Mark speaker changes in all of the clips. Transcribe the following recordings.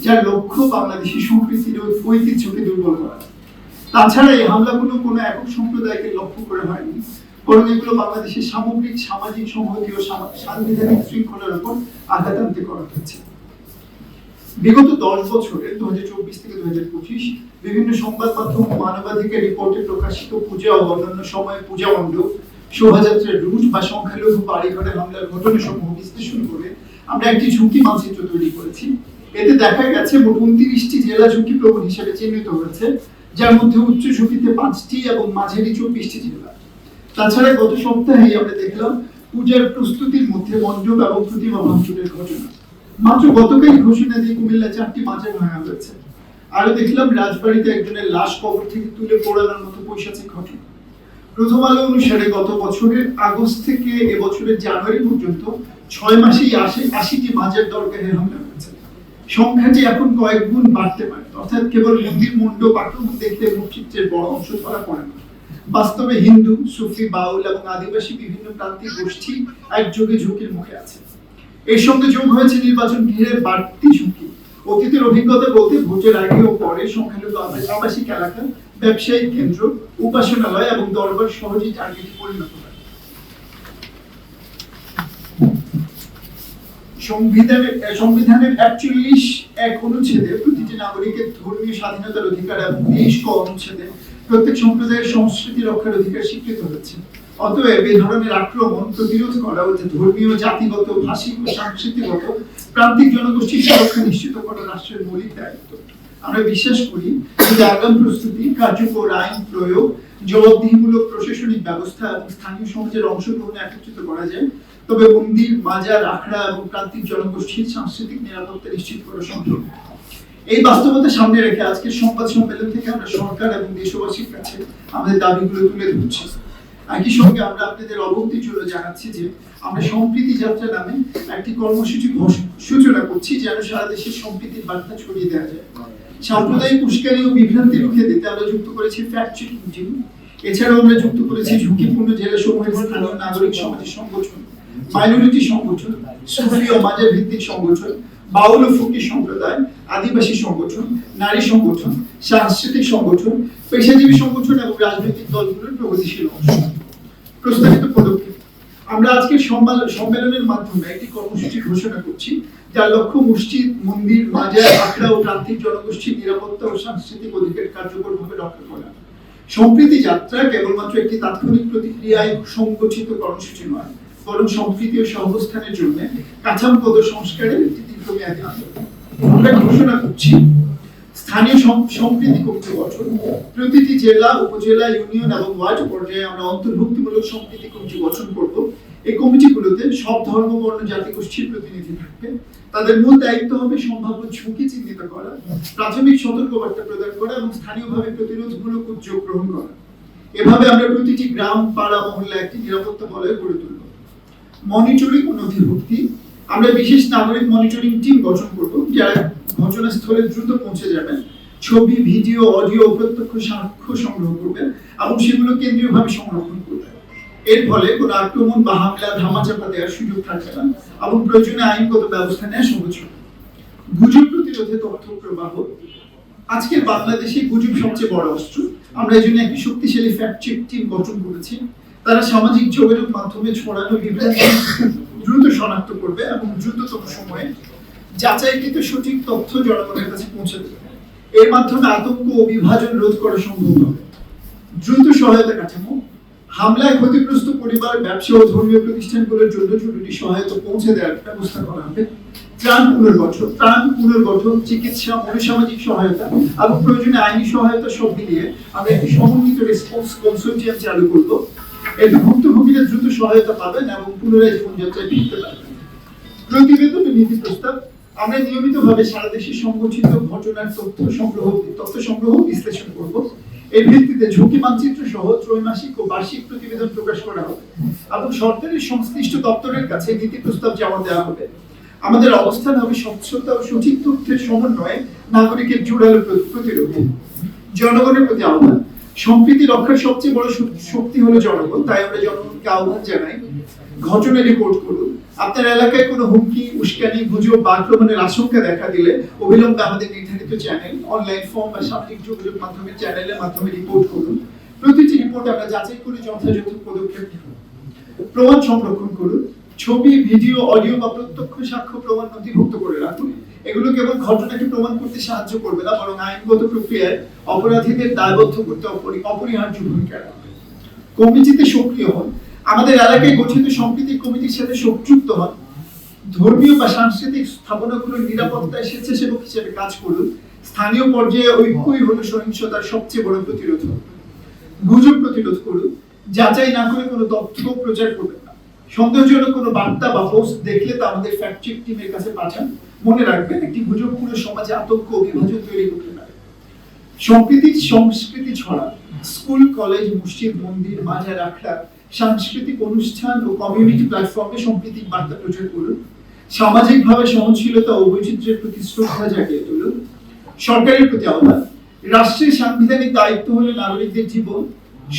Speaker 1: যার লক্ষ্য বাংলাদেশের সম্প্রীতির ঐতিহ্যকে দুর্বল করা। তাছাড়া এই হামলাগুলো কোনো একক সম্প্রদায়কে লক্ষ্য করে হয়নি, বরং এগুলো বাংলাদেশের সামগ্রিক সামাজিক সংহতি ও সাংবিধানিক শৃঙ্খলার উপর আঘাত আনতে করা হয়েছে। বিগত 10 বছরে 2024 থেকে 2025 বিভিন্ন সংবাদ মাধ্যম ও মানবাধিকার রিপোর্টে প্রকাশিত পূজা ও অন্যান্য সময়ে পূজা মণ্ডপ, শোভাযাত্রার রুট বা সংখ্যালঘু বাড়িঘরে হামলার ঘটনাসমূহ বিশ্লেষণ করে আমরা একটি ঝুঁকি মানচিত্র তৈরি করেছি। এতে দেখা গেছে মোট 29টি জেলা ঝুঁকিপ্রবণ হিসেবে চিহ্নিত হয়েছে, যার মধ্যে উচ্চ ঝুঁকিতে 5টি এবং মাঝারি 24টি জেলা। তাছাড়া গত সপ্তাহে আমরা দেখলাম পূজার প্রস্তুতির মধ্যে মণ্ডপ এবং প্রতিমা ভাঙচুরের ঘটনা। মাত্র গতকাল ঘোষণা দিয়ে কুমিল্লা 4টি মাজার ভাঙা হয়েছে। আরো দেখলাম রাজবাড়িতে একজনের লাশ কবর থেকে তুলে পোড়ানোর মতো পৈশাচিক ঘটনা। প্রথম আলো অনুসারে গত বছরের আগস্ট থেকে এবছরের জানুয়ারি পর্যন্ত 6 মাসেই 80টি মাজার দরগাহে হামলা হয়েছে। সংখ্যাটি এখন কয়েক গুণ বাড়তে পারে, অর্থাৎ কেবল মন্দির মণ্ডপ আক্রমণ দেখতে মসজিদের বড় অংশ ধরা পড়ে না। বাস্তবে হিন্দু, সুফি, বাউল এবং আদিবাসী বিভিন্ন প্রান্তিক গোষ্ঠী একযোগে ঝুঁকির মুখে আছে। এর সঙ্গে যোগ হয়েছে নির্বাচন ঘিরে বাড়তি ঝুঁকি। অতীতের অভিজ্ঞতা বলতে ভোটের আগে ও পরে সংখ্যালঘু আবাসিক এলাকা, ব্যবসায়িক কেন্দ্র, উপাসনালয় এবং দরবার সহজেই টার্গেটে পরিণত হয়। সংবিধানের 41 অনুচ্ছেদে প্রতিটি নাগরিকের ধর্মীয় স্বাধীনতার অধিকার এবং 23 অনুচ্ছেদে প্রত্যেক সম্প্রদায়ের সংস্কৃতি রক্ষার অধিকার স্বীকৃত হয়েছে। অতএব এই ধরনের আক্রমণ প্রতিরোধ করা ও ধর্মীয়, জাতিগত, ভাষিক ও সাংস্কৃতিগত প্রান্তিক জনগোষ্ঠীর সুরক্ষা নিশ্চিত করা রাষ্ট্রের মৌলিক দায়িত্ব। আমরা বিশ্বাস করি যে আগাম প্রস্তুতি, কার্যকর আইন প্রয়োগ, জবাবদিহিমূলক প্রশাসনিক ব্যবস্থা এবং স্থানীয় সমাজের অংশগ্রহণ একত্রিত করা যায়, তবে মন্দির, মাজার, আখড়া এবং প্রান্তিক জনগোষ্ঠীর সাংস্কৃতিক নিরাপত্তা নিশ্চিত করা সম্ভব। এই বাস্তবতা সামনে রেখে আজকের সংবাদ সম্মেলন থেকে আমরা সরকার এবং দেশবাসীর কাছে আমাদের দাবিগুলো তুলে ধরছি। একই সঙ্গে আমরা আপনাদের অবগতির জন্য জানাচ্ছি যে আমরা সম্প্রীতি যাত্রা নামে একটি কর্মসূচি সূচনা করছি, যেন সারা দেশের সম্প্রীতির বার্তা ছড়িয়ে দেওয়া যায়। সাম্প্রদায়িক উস্কানি ও বিভ্রান্তি রুখে দিতে আমরা যুক্ত করেছি ফ্যাক্ট চেকিং টিম। এছাড়াও আমরা যুক্ত করেছি ঝুঁকিপূর্ণ জেলাসমূহের স্থানীয় নাগরিক সমাজের সংগঠন, মাইনরিটি সংগঠন, সুফি ও মাজার ভিত্তিক সংগঠন, বাউল ও ফকির সম্প্রদায়, আদিবাসী সংগঠন, নারী সংগঠন, সাংস্কৃতিক সংগঠন, পেশাজীবী সংগঠন এবং রাজনৈতিক দলগুলোর প্রগতিশীল অংশ। প্রস্তাবিত পদক্ষেপ: আমরা আজকের সম্মেলনের মাধ্যমে একটি কর্মসূচি ঘোষণা করছি, যার লক্ষ্য মসজিদ, মন্দির, মাজার, আখড়া ও প্রান্তিক জনগোষ্ঠীর নিরাপত্তা ও সাংস্কৃতিক অধিকার কার্যকরভাবে রক্ষা করা। সম্প্রীতি যাত্রা কেবলমাত্র একটি তাৎক্ষণিক প্রতিক্রিয়ায় সংগঠিত কর্মসূচি নয়, বরং সম্প্রীতি ও সহাবস্থানের জন্য কাঠামোগত সংস্কারের একটি দীর্ঘমেয়াদী আন্দোলন। আমরা ঘোষণা করছি স্থানীয় সম্প্রীতি কমিটি গঠন। প্রতিটি জেলা, উপজেলা, ইউনিয়ন এবং ওয়ার্ড পর্যায়ে আমরা অন্তর্ভুক্তিমূলক সম্প্রীতি কমিটি গঠন করব। এই কমিটিগুলোতে সব ধর্ম, বর্ণ, জাতিগোষ্ঠীর প্রতিনিধি থাকবে। তাদের মূল দায়িত্ব হবে সম্ভাব্য ঝুঁকি চিহ্নিত করা, প্রাথমিক সতর্কবার্তা প্রদান করা এবং স্থানীয়ভাবে প্রতিরোধমূলক উদ্যোগ গ্রহণ করা। এভাবে আমরা প্রতিটি গ্রাম, পাড়া, মহল্লা একটি নিরাপত্তা বলয় গড়ে তুলব। মনিটরিং ও নথিভুক্তি: আমরা বিশেষ নাগরিক মনিটরিং টিম গঠন করব, যারা ঘটনাস্থলে দ্রুত পৌঁছে যাবেন, ছবি, ভিডিও, অডিও, প্রত্যক্ষ সাক্ষ্য সংগ্রহ করবেন এবং সেগুলো কেন্দ্রীয়ভাবে সংরক্ষণ করবেন। এর ফলে কোনো আক্রমণ বা হামলা ধামাচাপা দেওয়ার সুযোগ থাকবে না এবং প্রয়োজনে আইনগত ব্যবস্থা নেওয়া সহজ হবে। গুজব প্রতিরোধে তথ্য প্রবাহ: আজকের বাংলাদেশে গুজব সবচেয়ে বড় অস্ত্র। আমরা এই জন্য একটি শক্তিশালী ফ্যাক্ট চেক টিম গঠন করেছি। তারা সামাজিক যোগাযোগ মাধ্যমে ছড়ানো বিভ্রান্তি দ্রুত শনাক্ত করবে এবং দ্রুততম সময়ে যাচাইকৃত সঠিক তথ্য জনগণের কাছে পৌঁছে দেবে। এর মাধ্যমে আতঙ্ক ও বিভাজন রোধ করা সম্ভব হবে। দ্রুত সহায়তা কাঠামো: হামলায় ক্ষতিগ্রস্ত পরিবার, ব্যবসা ও ধর্মীয় প্রতিষ্ঠানগুলোর জন্য জরুরি সহায়তা পৌঁছে দেওয়ার ব্যবস্থা করা হবে। ত্রাণ পুনর্গঠন, চিকিৎসা, মনোসামাজিক সহায়তা এবং প্রয়োজনে আইনি সহায়তা সব মিলিয়ে আমরা একটি সমন্বিত রেসপন্স কনসোর্টিয়াম চালু করব। এতে ভুক্তভোগীরা দ্রুত সহায়তা পাবেন এবং পুনরায় জীবনযাত্রায় ফিরতে পারবেন। প্রতিবেদন ও নীতি প্রস্তাব: আমরা নিয়মিতভাবে সারা দেশে সংগঠিত ঘটনার তথ্য সংগ্রহ বিশ্লেষণ করব। এর ভিত্তিতে ঝুঁকি মানচিত্র সহ ত্রৈমাসিক ও বার্ষিক প্রতিবেদন প্রকাশ করা হবে এবং সরকারের সংশ্লিষ্ট দপ্তরের কাছে নীতি প্রস্তাব জমা দেওয়া হবে। আমাদের অবস্থান হবে স্বচ্ছতা ও সঠিক তথ্যের সমন্বয়ে নাগরিকের জোরালো প্রতিরোধে। জনগণের প্রতি আহ্বান: সম্প্রীতি রক্ষার সবচেয়ে বড় শক্তি হলো জনগণ। তাই আমরা জনগণকে আহ্বান জানাই, ঘটনা রিপোর্ট করুন, আপনার এলাকায় কোনো হুমকি, উস্কানি, গুজব বা আক্রমণের আশঙ্কা দেখা দিলে অবিলম্বে আমাদের নির্ধারিত চ্যানেল, অনলাইন ফর্ম বা সামাজিক যোগাযোগ মাধ্যমের চ্যানেলের মাধ্যমে রিপোর্ট করুন। প্রতিটি রিপোর্ট আমরা যাচাই করে যথাযথ পদক্ষেপ নেব। প্রমাণ সংরক্ষণ করুন। ছবি, ভিডিও, অডিও বা প্রত্যক্ষ সাক্ষ্য প্রমাণ নথিভুক্ত করে রাখুন। এগুলো কেবল ঘটনাকে প্রমাণ করতে সাহায্য করবে না, বরং আইনগত প্রক্রিয়ায় অপরাধীদের দায়বদ্ধ করতে অপরিহার্য ভূমিকা রাখবে। কমিটিতে সক্রিয় হন। আমাদের এলাকায় গঠিত সম্প্রীতি কমিটির সাথে যুক্ত হন। ধর্মীয় বা সাংস্কৃতিক স্থাপনাগুলোর নিরাপত্তায় স্বেচ্ছাসেবক হিসেবে কাজ করুন। স্থানীয় পর্যায়ে ঐক্যই হলো সহিংসতার সবচেয়ে বড় প্রতিরোধ। গুজব প্রতিরোধ করুন। যাচাই না করে কোনো তথ্য প্রচার করবেন না। সন্দেহজনক কোনো বার্তা বা পোস্ট দেখলে তা আমাদের ফ্যাক্ট চেক টিমের কাছে পাঠান। মনে রাখবেন, একটি গুজব পুরো সমাজে আতঙ্ক ও বিভাজন তৈরি করতে পারে। সম্প্রীতির সংস্কৃতি ছড়া। স্কুল, কলেজ, মসজিদ, মন্দির, মাজার, আখড়া, সাংস্কৃতিক অনুষ্ঠান ও কমিউনিটি প্ল্যাটফর্মে সম্প্রীতির বার্তা প্রচার করুন। সামাজিকভাবে সহনশীলতা ও বৈচিত্র্যের প্রতি শ্রদ্ধা জাগিয়ে তুলুন। সরকারের প্রতি আহ্বান। রাষ্ট্রের সাংবিধানিক দায়িত্ব হলো নাগরিকদের জীবন,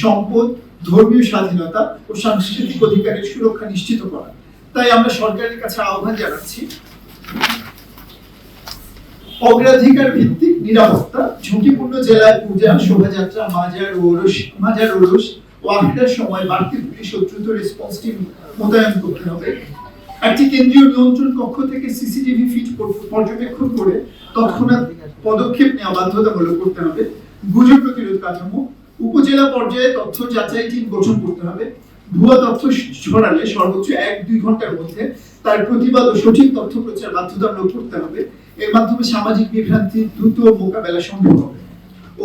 Speaker 1: সম্পদ, ধর্মীয় স্বাধীনতা ও সাংস্কৃতিক অধিকারের সুরক্ষা নিশ্চিত করা। তাই আমরা সরকারের কাছে আহ্বান জানাচ্ছি, অগ্রাধিকার ভিত্তিক নিরাপত্তা, ঝুঁকিপূর্ণ জেলায় পূজা, শোভাযাত্রা, মাজার ওরস ও আখড়ার সময় বাড়তি পুলিশ ও দ্রুত রেসপন্স টিম মোতায়েন করতে হবে। একটি কেন্দ্রীয় নিয়ন্ত্রণ কক্ষ থেকে সিসিটিভি ফিড পর্যবেক্ষণ করে তৎক্ষণাৎ পদক্ষেপ নেওয়া বাধ্যতামূলক করতে হবে। গুজব প্রতিরোধ কাঠামো। উপজেলা পর্যায়ে তথ্য যাচাই টিম গঠন করতে হবে। ভুয়া তথ্য ছড়ালে সর্বোচ্চ 1-2 ঘন্টার মধ্যে তার প্রতিবাদ ও সঠিক তথ্য প্রচার বাধ্যতামূলক করতে হবে। এর মাধ্যমে সামাজিক বিভ্রান্তি দ্রুত মোকাবেলা সম্ভব হবে।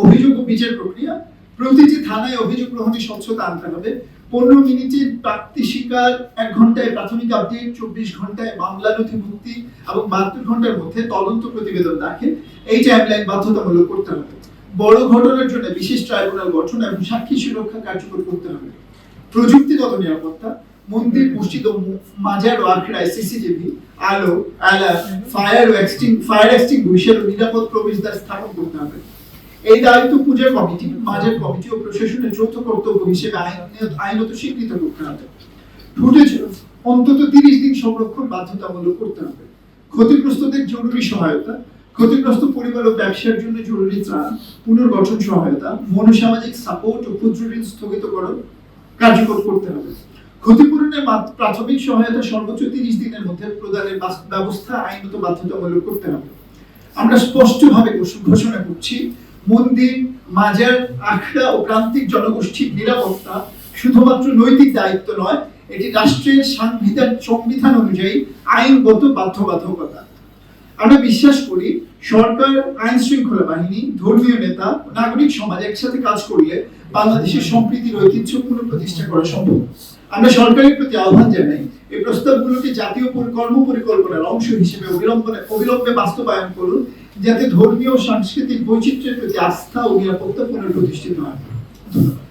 Speaker 1: অভিযোগ ও বিচার প্রক্রিয়া। প্রতিটি থানায় অভিযোগ গ্রহণে স্বচ্ছতা আনতে হবে। 15 মিনিটের প্রাপ্তি স্বীকার, 1 ঘন্টায় প্রাথমিক আপডেট, 24 ঘন্টায় মামলা নথিভুক্তি এবং 72 ঘন্টার মধ্যে তদন্ত প্রতিবেদন দাখিল, এই টাইমলাইন বাধ্যতামূলক করতে হবে। বড় ঘটনার জন্য বিশেষ ট্রাইব্যুনাল গঠন এবং সাক্ষী সুরক্ষা কার্যকর করতে হবে। প্রযুক্তিগত নিরাপত্তা। মন্দির, মসজিদ ও মাজার ও আখড়ায় সিসিটিভি, আলো, অ্যালার্ম, ফায়ার এক্সটিংগুইশার ও নিরাপদ প্রবেশদ্বার স্থাপন করতে হবে। এই দায়িত্ব পূজা কমিটি, মাজার কমিটি ও প্রশাসনের যৌথ কর্তব্য হিসেবে আইনত স্বীকৃত করতে হবে। ফুটেজ অন্তত 30 দিন সংরক্ষণ বাধ্যতামূলক করতে হবে। ক্ষতিগ্রস্তদের জরুরি সহায়তা। ক্ষতিগ্রস্ত পরিবার ও ব্যবসার জন্য জরুরি ত্রাণ, পুনর্গঠন সহায়তা, মনোসামাজিক সাপোর্ট ও ক্ষুদ্র ঋণ স্থগিতকরণ কার্যকর করতে হবে। ক্ষতিপূরণের প্রাথমিক সহায়তা সর্বোচ্চ 30 দিনের মধ্যে প্রদানের ব্যবস্থা আইনত বাধ্যতামূলক করতে হবে। আমরা স্পষ্টভাবে ঘোষণা করছি, মন্দির, মাজার, আখড়া ও প্রান্তিক জনগোষ্ঠীর নিরাপত্তা শুধুমাত্র নৈতিক দায়িত্ব নয়, এটি রাষ্ট্রের সংবিধান অনুযায়ী আইনগত বাধ্যবাধকতা। আমরা বিশ্বাস করি, সরকার, আইন শৃঙ্খলা বাহিনী, ধর্মীয় নেতা, নাগরিক সমাজ একসাথে কাজ করলে বাংলাদেশের সম্প্রীতির ঐতিহ্য পুনঃপ্রতিষ্ঠা করা সম্ভব। আমরা সরকারের প্রতি আহ্বান জানাই, এই প্রস্তাবগুলোকে জাতীয় কর্মপরিকল্পনার অংশ হিসেবে অবিলম্বে বাস্তবায়ন করুন, যাতে ধর্মীয় ও সাংস্কৃতিক বৈচিত্র্যের প্রতি আস্থা ও নিরাপত্তা পুনঃপ্রতিষ্ঠিত হয়। ধন্যবাদ।